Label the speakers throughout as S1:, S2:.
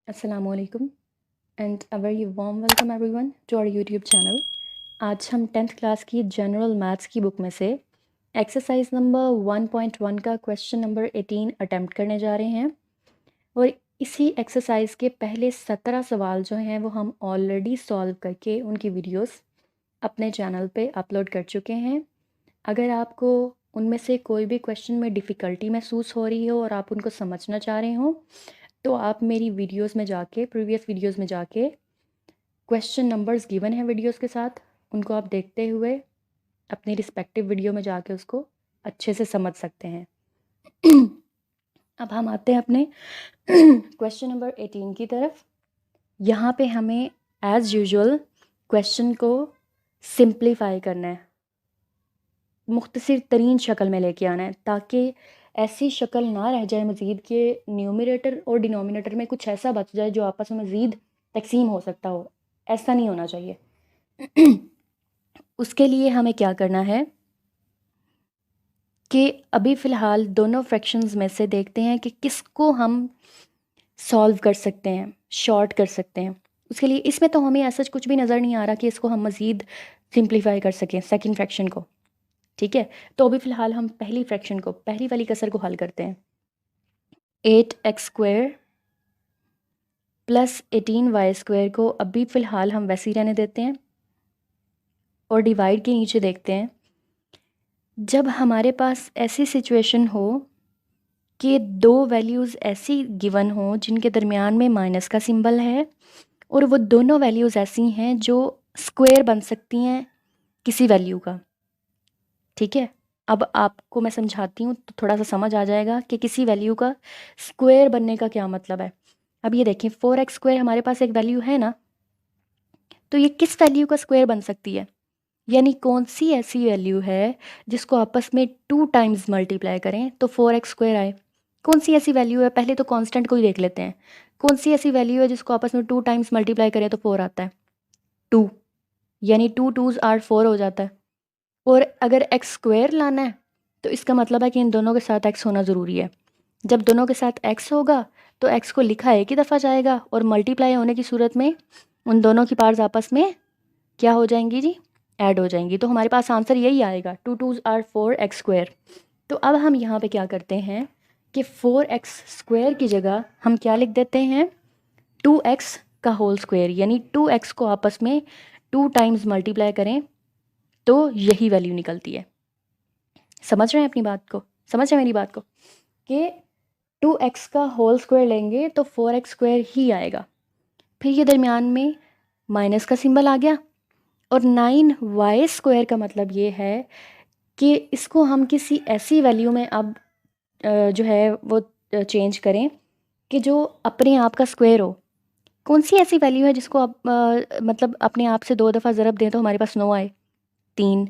S1: Assalamualaikum and a very warm welcome everyone to our YouTube channel। आज हम 10th class की general maths की book में से एक्सरसाइज नंबर 1.1 का क्वेश्चन नंबर 18 अटेम्प्ट करने जा रहे हैं और इसी एक्सरसाइज के पहले 17 सवाल जो हैं वो हम ऑलरेडी सॉल्व करके उनकी वीडियोस अपने चैनल पे अपलोड कर चुके हैं। अगर आपको उनमें से कोई भी क्वेश्चन में डिफ़िकल्टी महसूस हो रही हो और आप उनको समझना चाह रहे हो तो आप मेरी वीडियोस में जाके प्रीवियस वीडियोस में जाके क्वेश्चन नंबर्स गिवन हैं वीडियोस के साथ, उनको आप देखते हुए अपनी रिस्पेक्टिव वीडियो में जाके उसको अच्छे से समझ सकते हैं। अब हम आते हैं अपने क्वेश्चन नंबर 18 की तरफ। यहाँ पे हमें एज़ यूजुअल क्वेश्चन को सिंप्लीफाई करना है, मुख्तसर तरीन शक्ल में लेके आना है ताकि ऐसी शक्ल ना रह जाए मज़ीद के न्यूमरेटर और डिनोमिनेटर में कुछ ऐसा बच जाए जो आपस में मज़ीद तकसीम हो सकता हो। ऐसा नहीं होना चाहिए। उसके लिए हमें क्या करना है कि अभी फ़िलहाल दोनों फ्रैक्शंस में से देखते हैं कि किसको हम सॉल्व कर सकते हैं, शॉर्ट कर सकते हैं। उसके लिए इसमें तो हमें ऐसा कुछ भी नज़र नहीं आ रहा कि इसको हम मज़ीद सिंप्लीफाई कर सकें सेकंड फ्रैक्शन को। ठीक है, तो अभी फ़िलहाल हम पहली फ्रैक्शन को, पहली वाली कसर को हल करते हैं। 8x² प्लस 18y² को अभी फ़िलहाल हम वैसे ही रहने देते हैं और डिवाइड के नीचे देखते हैं। जब हमारे पास ऐसी सिचुएशन हो कि दो वैल्यूज़ ऐसी गिवन हो जिनके दरमियान में माइनस का सिंबल है और वो दोनों वैल्यूज़ ऐसी हैं जो स्क्वायर बन सकती हैं किसी वैल्यू का। ठीक है, अब आपको मैं समझाती हूँ तो थोड़ा सा समझ आ जाएगा कि किसी वैल्यू का स्क्वायर बनने का क्या मतलब है। अब ये देखें 4x² हमारे पास एक वैल्यू है ना, तो ये किस वैल्यू का स्क्वायर बन सकती है, यानी कौन सी ऐसी वैल्यू है जिसको आपस में 2 टाइम्स मल्टीप्लाई करें तो 4x² आए। कौन सी ऐसी वैल्यू है, पहले तो कांस्टेंट को ही देख लेते हैं। कौन सी ऐसी वैल्यू है जिसको आपस में 2 टाइम्स मल्टीप्लाई करें तो 4 आता है? 2, यानी 2 2s आर 4 हो जाता है। और अगर x² लाना है तो इसका मतलब है कि इन दोनों के साथ x होना ज़रूरी है। जब दोनों के साथ x होगा तो x को लिखा एक ही दफ़ा जाएगा और मल्टीप्लाई होने की सूरत में उन दोनों की पार्ट्स आपस में क्या हो जाएंगी जी, ऐड हो जाएंगी। तो हमारे पास आंसर यही आएगा, 2 2s आर 4x²। तो अब हम यहाँ पे क्या करते हैं कि 4x² की जगह हम क्या लिख देते हैं, 2x का होल स्क्वायर, यानी 2x को आपस में 2 टाइम्स मल्टीप्लाई करें तो यही वैल्यू निकलती है। समझ रहे हैं अपनी बात को, समझ रहे हैं मेरी बात को कि 2x का होल स्क्वायर लेंगे तो 4x² ही आएगा। फिर ये दरमियान में माइनस का सिंबल आ गया और 9y² का मतलब ये है कि इसको हम किसी ऐसी वैल्यू में अब जो है वो चेंज करें कि जो अपने आप का स्क्वायर हो। कौन सी ऐसी वैल्यू है जिसको आप मतलब अपने आप से 2 दफ़ा ज़रब दें तो हमारे पास 9 आए? 3,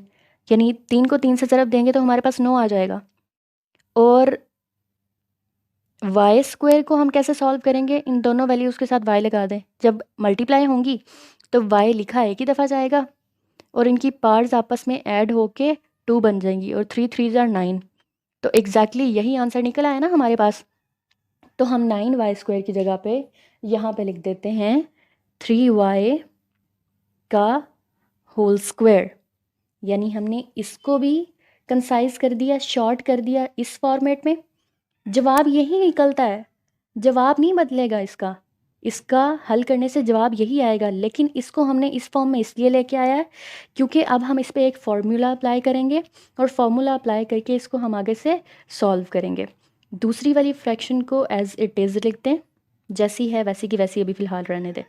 S1: यानी 3 को 3 से ज़रब देंगे तो हमारे पास 9 आ जाएगा। और y² को हम कैसे सॉल्व करेंगे, इन दोनों वैल्यूज़ के साथ y लगा दें। जब मल्टीप्लाई होंगी तो y लिखा एक ही दफ़ा जाएगा और इनकी पार्ट्स आपस में ऐड होके 2 बन जाएंगी और 3 3s आर 9। तो एग्जैक्टली यही आंसर निकल आया ना हमारे पास। तो हम 9y² की जगह पे यहाँ पे लिख देते हैं 3y का होल स्क्वायर, यानी हमने इसको भी कंसाइज कर दिया, शॉर्ट कर दिया इस फॉर्मेट में। जवाब यही निकलता है, जवाब नहीं बदलेगा इसका, इसका हल करने से जवाब यही आएगा, लेकिन इसको हमने इस फॉर्म में इसलिए लेके आया है क्योंकि अब हम इस पर एक फार्मूला अप्लाई करेंगे और फार्मूला अप्लाई करके इसको हम आगे से सॉल्व करेंगे। दूसरी वाली फ्रैक्शन को एज इट इज़ लिखते हैं, जैसी है वैसी की वैसी अभी फ़िलहाल रहने दें।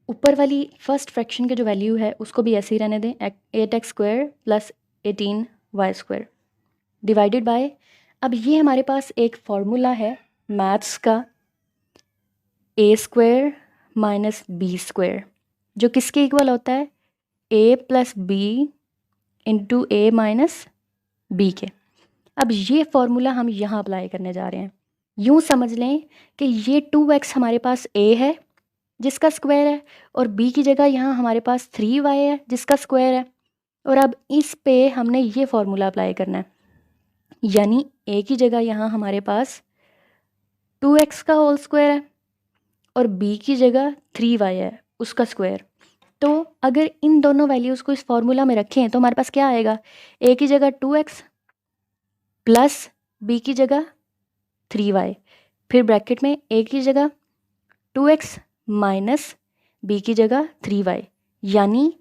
S1: ऊपर वाली फर्स्ट फ्रैक्शन की जो वैल्यू है उसको भी ऐसे ही रहने दें, 8x² plus 18y² divided by, अब ये हमारे पास एक फार्मूला है मैथ्स का, a² माइनस b² जो किसके इक्वल होता है, a plus B into A minus B के। अब ये फार्मूला हम यहाँ अप्लाई करने जा रहे हैं। यूँ समझ लें कि ये 2x हमारे पास a है जिसका स्क्वायर है और b की जगह यहाँ हमारे पास 3y है जिसका स्क्वायर है, और अब इस पे हमने ये फार्मूला अप्लाई करना है, यानी a की जगह यहाँ हमारे पास 2x का होल स्क्वायर है और b की जगह 3y है उसका स्क्वायर। तो अगर इन दोनों वैल्यूज़ को इस फॉर्मूला में रखें तो हमारे पास क्या आएगा, a की जगह 2x प्लस b की जगह 3y, फिर ब्रैकेट में a की जगह 2x माइनस b की जगह 3y, यानी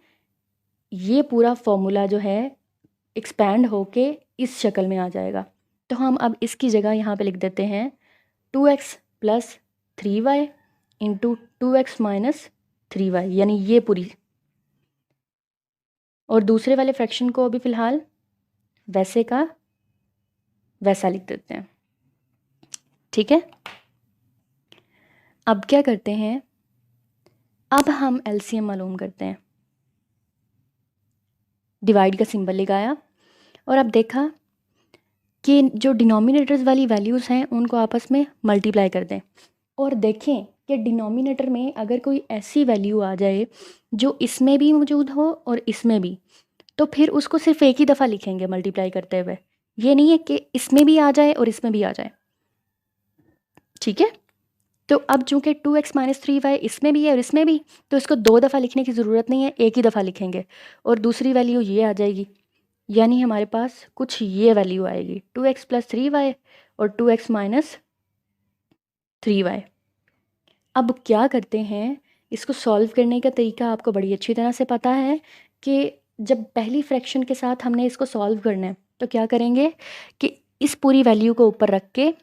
S1: ये पूरा फॉर्मूला जो है एक्सपैंड होके इस शक्ल में आ जाएगा। तो हम अब इसकी जगह यहाँ पे लिख देते हैं 2x plus 3y into 2x minus 3y, यानी ये पूरी। और दूसरे वाले फ्रैक्शन को अभी फ़िलहाल वैसे का वैसा लिख देते हैं, ठीक है। अब क्या करते हैं, अब हम एलसीएम मालूम करते हैं। डिवाइड का सिंबल लगाया और अब देखा कि जो डिनोमिनेटर्स वाली वैल्यूज़ हैं उनको आपस में मल्टीप्लाई कर दें और देखें कि डिनोमिनेटर में अगर कोई ऐसी वैल्यू आ जाए जो इसमें भी मौजूद हो और इसमें भी, तो फिर उसको सिर्फ एक ही दफ़ा लिखेंगे मल्टीप्लाई करते हुए। ये नहीं है कि इसमें भी आ जाए और इसमें भी आ जाए, ठीक है। तो अब चूँकि 2x माइनस 3y इसमें भी है और इसमें भी, तो इसको दो दफ़ा लिखने की ज़रूरत नहीं है, एक ही दफ़ा लिखेंगे और दूसरी वैल्यू ये आ जाएगी, यानी हमारे पास कुछ ये वैल्यू आएगी 2x प्लस 3y और 2x माइनस 3y। अब क्या करते हैं, इसको सॉल्व करने का तरीका आपको बड़ी अच्छी तरह से पता है कि जब पहली फ्रैक्शन के साथ हमने इसको सॉल्व करना है तो क्या करेंगे कि इस पूरी वैल्यू को ऊपर रख के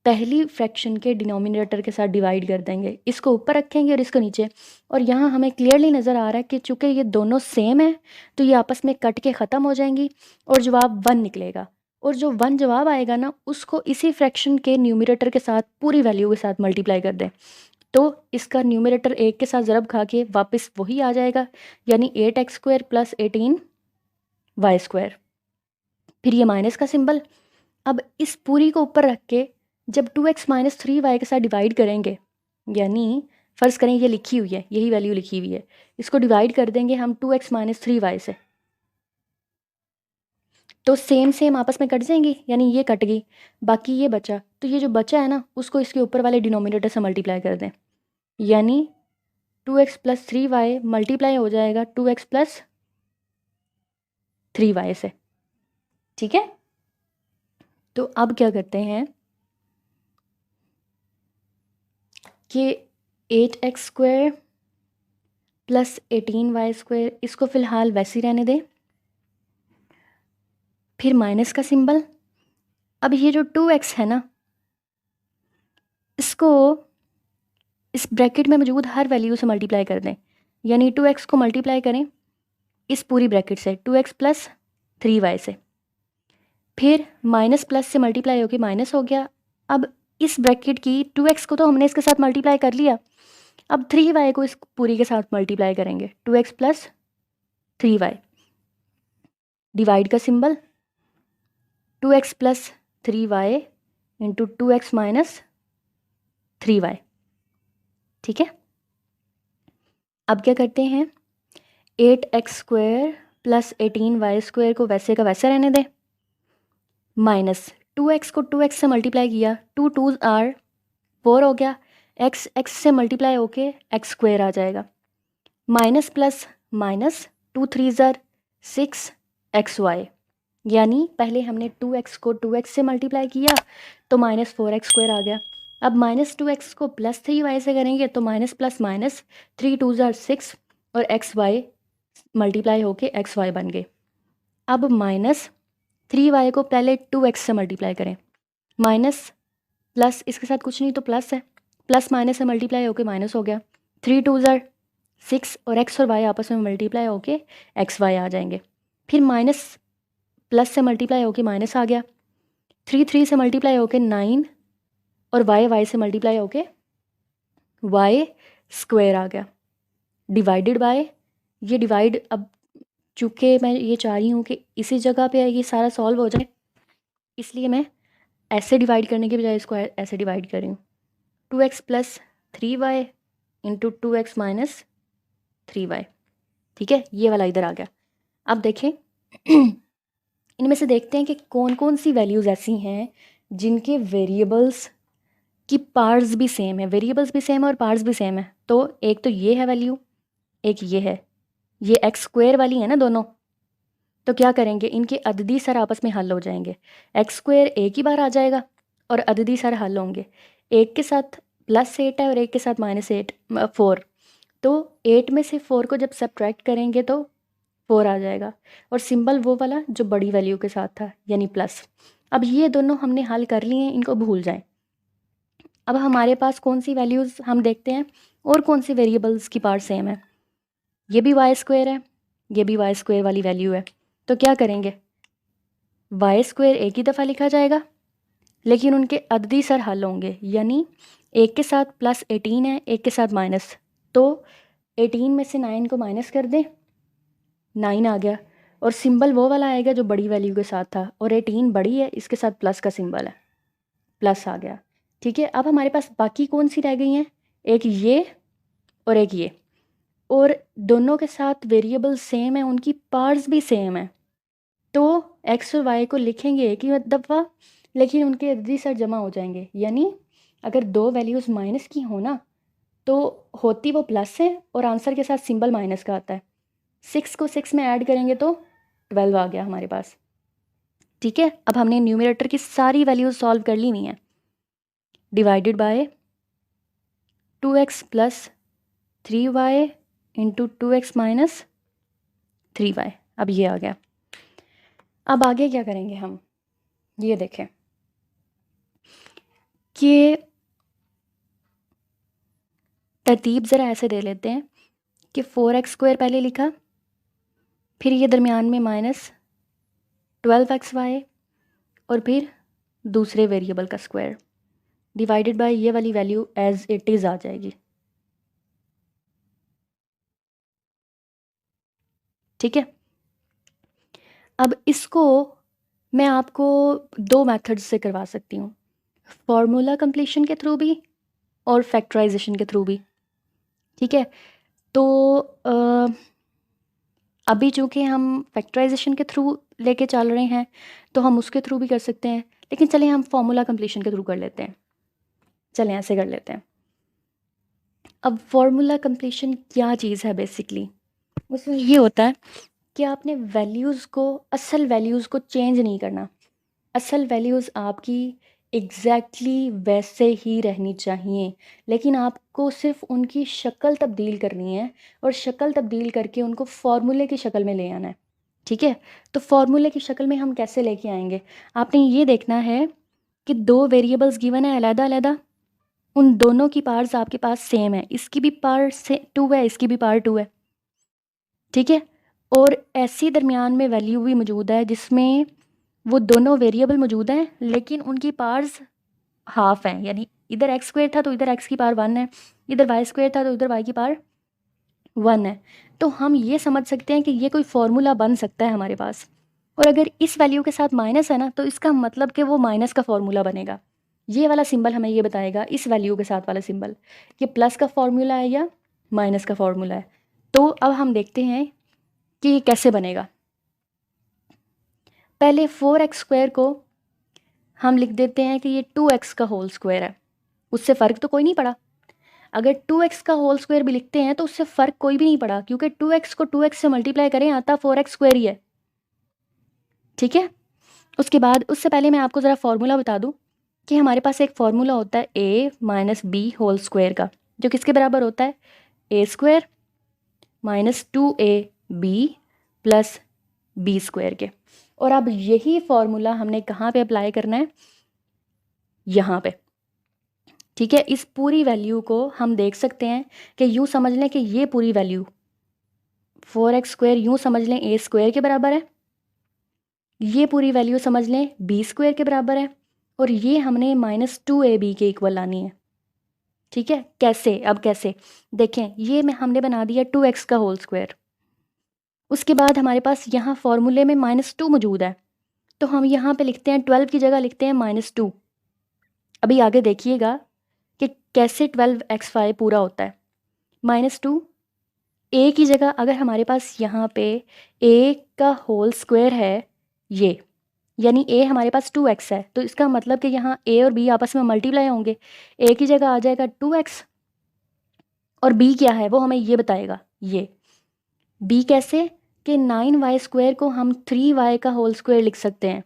S1: पहली फ्रैक्शन के डिनोमिनेटर के साथ डिवाइड कर देंगे, इसको ऊपर रखेंगे और इसको नीचे। और यहाँ हमें क्लियरली नज़र आ रहा है कि चूँकि ये दोनों सेम है तो ये आपस में कट के ख़त्म हो जाएंगी और जवाब 1 निकलेगा। और जो 1 जवाब आएगा ना, उसको इसी फ्रैक्शन के न्यूमरेटर के साथ पूरी वैल्यू के साथ मल्टीप्लाई कर दें, तो इसका न्यूमरेटर 1 के साथ ज़रब खा के वापस वही आ जाएगा, यानी 8x square plus 18y square. फिर ये माइनस का सिंबल। अब इस पूरी को ऊपर रख के जब 2x माइनस 3y के साथ डिवाइड करेंगे, यानी फ़र्ज़ करें ये लिखी हुई है, यही वैल्यू लिखी हुई है, इसको डिवाइड कर देंगे हम 2x माइनस 3y से, तो सेम सेम आपस में कट जाएंगी, यानी ये कट गई, बाकी ये बचा। तो ये जो बचा है ना, उसको इसके ऊपर वाले डिनोमिनेटर से मल्टीप्लाई कर दें, यानी 2x प्लस 3y मल्टीप्लाई हो जाएगा 2x प्लस 3y से, ठीक है। तो अब क्या करते हैं कि 8x square plus 18y square, इसको फ़िलहाल वैसे ही रहने दें, फिर माइनस का सिंबल। अब ये जो 2x है ना, इसको इस ब्रैकेट में मौजूद हर वैल्यू से मल्टीप्लाई कर दें, यानी 2x को मल्टीप्लाई करें इस पूरी ब्रैकेट से 2x प्लस 3y से, फिर माइनस प्लस से मल्टीप्लाई होकर माइनस हो गया। अब इस ब्रैकेट की 2x को तो हमने इसके साथ मल्टीप्लाई कर लिया, अब 3y को इस पूरी के साथ मल्टीप्लाई करेंगे 2x प्लस 3y, डिवाइड का symbol 2x plus 3y into 2x minus 3y, ठीक है। अब क्या करते हैं, 8x square plus 18y square को वैसे का वैसे रहने दें, माइनस 2x को 2x से मल्टीप्लाई किया, 2 2s आर 4 हो गया, x x से मल्टीप्लाई होके x स्क्वायर आ जाएगा, minus plus minus 2 3s are 6 xy, यानी पहले हमने 2x को 2x से मल्टीप्लाई किया तो माइनस 4x स्क्वायर आ गया। अब माइनस 2x को प्लस 3y से करेंगे तो minus plus minus 3 2s are 6 और xy मल्टीप्लाई होके xy बन गए। अब माइनस 3y को पहले 2x से मल्टीप्लाई करें, माइनस प्लस इसके साथ कुछ नहीं तो प्लस है, प्लस माइनस से मल्टीप्लाई होके माइनस हो गया, 3 2s आर 6 और x और y आपस में मल्टीप्लाई होके xy आ जाएंगे। फिर माइनस प्लस से मल्टीप्लाई होके माइनस आ गया, 3 3 से मल्टीप्लाई होके 9 और y से मल्टीप्लाई होके y स्क्वायर आ गया, डिवाइडेड बाय ये डिवाइड। अब चूँकि मैं ये चाह रही हूँ कि इसी जगह पे ये सारा सॉल्व हो जाए, इसलिए मैं ऐसे डिवाइड करने के बजाय इसको ऐसे डिवाइड कर रही हूँ, 2x plus 3y into 2x minus 3y, ठीक है। ये वाला इधर आ गया। अब देखें इनमें से देखते हैं कि कौन कौन सी वैल्यूज़ ऐसी हैं जिनके वेरिएबल्स कि पार्ट्स भी सेम है, वेरिएबल्स भी सेम है और पार्ट्स भी सेम है। तो एक तो ये है वैल्यू, एक ये है, ये एक्स स्क्वायर वाली है ना दोनों। तो क्या करेंगे, इनके अददी सर आपस में हल हो जाएंगे। एक्स स्क्वायर एक ही बार आ जाएगा और अददी सर हल होंगे। एक के साथ +8 है और एक के साथ -8 4। तो 8 में से 4 को जब सब्ट्रैक्ट करेंगे तो 4 आ जाएगा, और सिंबल वो वाला जो बड़ी वैल्यू के साथ था, यानी प्लस। अब ये दोनों हमने हल कर लिए हैं, इनको भूल जाएं। अब हमारे पास कौन सी वैल्यूज़ हम देखते हैं और कौन सी वेरिएबल्स की पार्ट सेम है। ये भी वाई स्क्वायर है, ये भी वाई स्क्वायर वाली वैल्यू है। तो क्या करेंगे, वाई स्क्वायर एक ही दफ़ा लिखा जाएगा लेकिन उनके अददी सर हल होंगे, यानी एक के साथ +18 है, एक के साथ माइनस। तो 18 में से 9 को माइनस कर दें, 9 आ गया, और सिंबल वो वाला आएगा जो बड़ी वैल्यू के साथ था, और 18 बड़ी है, इसके साथ प्लस का सिंबल है, प्लस आ गया। ठीक है, अब हमारे पास बाकी कौन सी रह गई हैं, एक ये और एक ये, और दोनों के साथ वेरिएबल सेम है, उनकी पार्ट्स भी सेम है। तो एक्स और वाई को लिखेंगे एक ही दफ़ा लेकिन उनके अददी सर जमा हो जाएंगे, यानी अगर दो वैल्यूज़ माइनस की हो ना तो होती वो प्लस है और आंसर के साथ सिंबल माइनस का आता है। 6 को 6 में ऐड करेंगे तो 12 आ गया हमारे पास। ठीक है, अब हमने न्यूमरेटर की सारी वैल्यूज सॉल्व कर ली हुई हैं। Divided by 2x + 3y into 2x - 3y। अब ये आ गया। अब आगे क्या करेंगे हम, ये देखें कि तरतीब ज़रा ऐसे दे लेते हैं कि 4x² पहले लिखा, फिर ये दरमियान में -12xy, और फिर दूसरे वेरिएबल का स्क्वायर डिवाइडेड बाय ये वाली वैल्यू एज इट इज़ आ जाएगी। ठीक है, अब इसको मैं आपको दो मेथड्स से करवा सकती हूँ, फार्मूला कंप्लीशन के थ्रू भी और फैक्टराइजेशन के थ्रू भी। ठीक है, तो अभी चूँकि हम फैक्टराइजेशन के थ्रू लेके चल रहे हैं तो हम उसके थ्रू भी कर सकते हैं, लेकिन चलें हम फार्मूला कंप्लीशन के थ्रू कर लेते हैं। चलें ऐसे कर लेते हैं। अब फार्मूला कंप्लीशन क्या चीज़ है बेसिकली, उसमें ये होता है कि आपने वैल्यूज़ को, असल वैल्यूज़ को चेंज नहीं करना। असल वैल्यूज़ आपकी एग्जैक्टली वैसे ही रहनी चाहिए, लेकिन आपको सिर्फ उनकी शक्ल तब्दील करनी है और शक्ल तब्दील करके उनको फार्मूले की शक्ल में ले आना है। ठीक है, तो फार्मूले की शक्ल में हम कैसे लेके आएंगे, आपने ये देखना है कि दो वेरिएबल्स गिवन है अलग-अलग, उन दोनों की पार्ट्स आपके पास सेम है, इसकी भी पार्ट से 2 है, इसकी भी पार्ट 2 है। ठीक है, और ऐसी दरमियान में वैल्यू भी मौजूद है जिसमें वो दोनों वेरिएबल मौजूद हैं लेकिन उनकी पार्ट्स हाफ हैं, यानी इधर x² था तो इधर x की पावर 1 है, इधर y² था तो इधर y की पावर 1 है। तो हम ये समझ सकते हैं कि ये कोई फार्मूला बन सकता है हमारे पास, और अगर इस वैल्यू के साथ माइनस है ना तो इसका मतलब कि वो माइनस का फार्मूला बनेगा। ये वाला सिंबल हमें ये बताएगा, इस वैल्यू के साथ वाला सिंबल, कि प्लस का फार्मूला है या माइनस का फार्मूला है। तो अब हम देखते हैं कि ये कैसे बनेगा। पहले 4x² को हम लिख देते हैं कि ये 2x का होल स्क्वायर है, उससे फ़र्क तो कोई नहीं पड़ा। अगर 2x का होल स्क्वायर भी लिखते हैं तो उससे फ़र्क कोई भी नहीं पड़ा, क्योंकि 2x को 2x से मल्टीप्लाई करें आता 4x² ही है। ठीक है, उसके बाद उससे पहले मैं आपको ज़रा फार्मूला बता दूं कि हमारे पास एक फार्मूला होता है a - b होल स्क्वायर का, जो किसके बराबर होता है, a² - 2ab + b² के। और अब यही फार्मूला हमने कहाँ पे अप्लाई करना है, यहाँ पे। ठीक है, इस पूरी वैल्यू को हम देख सकते हैं कि यूँ समझ लें कि ये पूरी वैल्यू 4x² यूँ समझ लें a² के बराबर है, ये पूरी वैल्यू समझ लें b² के बराबर है, और ये हमने -2ab के इक्वल लानी है। ठीक है, कैसे, अब कैसे देखें, ये में हमने बना दिया 2x का होल स्क्वायर। उसके बाद हमारे पास यहाँ फॉर्मूले में -2 मौजूद है, तो हम यहाँ पे लिखते हैं 12 की जगह लिखते हैं -2। अभी आगे देखिएगा कि कैसे 12x5 पूरा होता है। -2 a की जगह अगर हमारे पास यहाँ पे a का होल स्क्वायर है ये, यानी a हमारे पास 2x है, तो इसका मतलब कि यहाँ a और b आपस में मल्टीप्लाई होंगे, a की जगह आ जाएगा 2x और b क्या है वो हमें ये बताएगा। ये b कैसे कि 9y² को हम 3y का होल स्क्वायर लिख सकते हैं,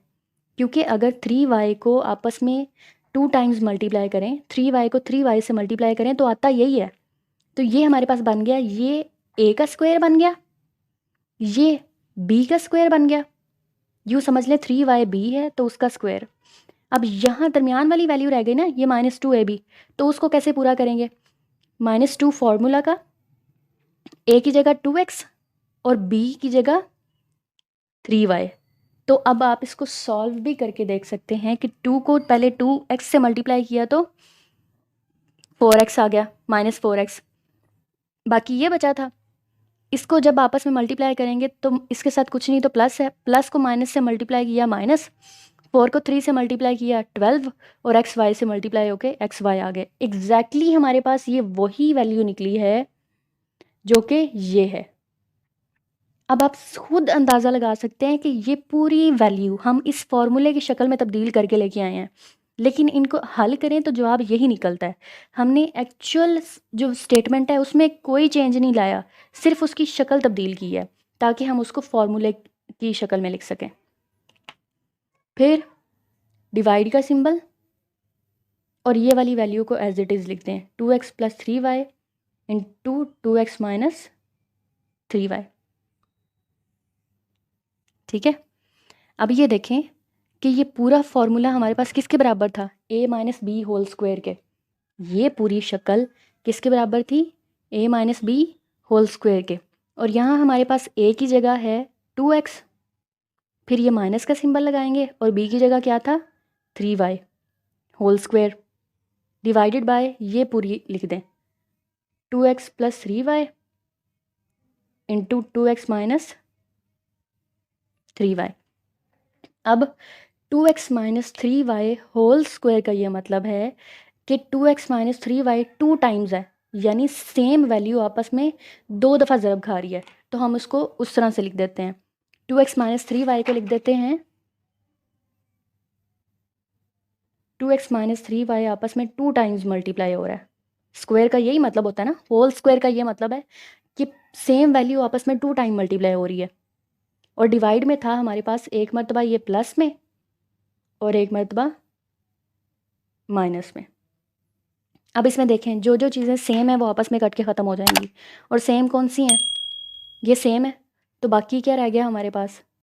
S1: क्योंकि अगर 3y को आपस में 2 टाइम्स मल्टीप्लाई करें, 3y को 3y से मल्टीप्लाई करें तो आता यही है। तो ये हमारे पास बन गया, ये a का स्क्वायर बन गया, ये b का स्क्वायर बन गया, यूँ समझ लें 3yb है तो उसका स्क्वायर। अब यहाँ दरमियान वाली वैल्यू रह गई ना, ये -2ab, तो उसको कैसे पूरा करेंगे? -2 फॉर्मूला का, a की जगह 2x और b की जगह 3y। तो अब आप इसको सॉल्व भी करके देख सकते हैं कि 2 को पहले 2x से मल्टीप्लाई किया तो 4x आ गया, -4x, बाकी ये बचा था। इसको जब आपस में मल्टीप्लाई करेंगे तो इसके साथ कुछ नहीं तो प्लस है, प्लस को माइनस से मल्टीप्लाई किया माइनस, 4 को 3 से मल्टीप्लाई किया 12 और एक्स वाई से मल्टीप्लाई होके एक्स वाई आ गए। एग्जैक्टली हमारे पास ये वही वैल्यू निकली है जो कि ये है। अब आप खुद अंदाज़ा लगा सकते हैं कि ये पूरी वैल्यू हम इस फॉर्मूले की शक्ल में तब्दील करके लेके आए हैं, लेकिन इनको हल करें तो जवाब यही निकलता है। हमने एक्चुअल जो स्टेटमेंट है उसमें कोई चेंज नहीं लाया, सिर्फ उसकी शक्ल तब्दील की है ताकि हम उसको फॉर्मूले की शक्ल में लिख सकें। फिर डिवाइड का सिंबल और ये वाली वैल्यू को एज इट इज़ लिखते हैं, 2x + 3y into 2x - 3y। ठीक है, अब ये देखें कि ये पूरा फॉर्मूला हमारे पास किसके बराबर था? a - b होल स्क्वायर के। ये पूरी शक्ल किसके बराबर थी? a - b होल स्क्वायर के। और यहाँ हमारे पास a की जगह है 2x, फिर ये माइनस का सिंबल लगाएंगे और b की जगह क्या था? 3y whole square divided by ये पूरी लिख दें, 2x + 3y into 2x - 3y। अब 2x - 3y होल स्क्वायर का ये मतलब है कि 2x - 3y 2 टाइम्स है, यानी सेम वैल्यू आपस में 2 दफ़ा ज़रब खा रही है। तो हम उसको उस तरह से लिख देते हैं, 2x - 3y को लिख देते हैं 2x - 3y आपस में 2 टाइम्स मल्टीप्लाई हो रहा है। स्क्वायर का यही मतलब होता है ना, होल स्क्वायर का ये मतलब है कि सेम वैल्यू आपस में 2 टाइम मल्टीप्लाई हो रही है। और डिवाइड में था हमारे पास एक मरतबा ये प्लस में और एक मरतबा माइनस में। अब इसमें देखें जो जो चीज़ें सेम है वो आपस में कट के ख़त्म हो जाएंगी, और सेम कौन सी हैं? ये सेम है, तो बाकी क्या रह गया हमारे पास?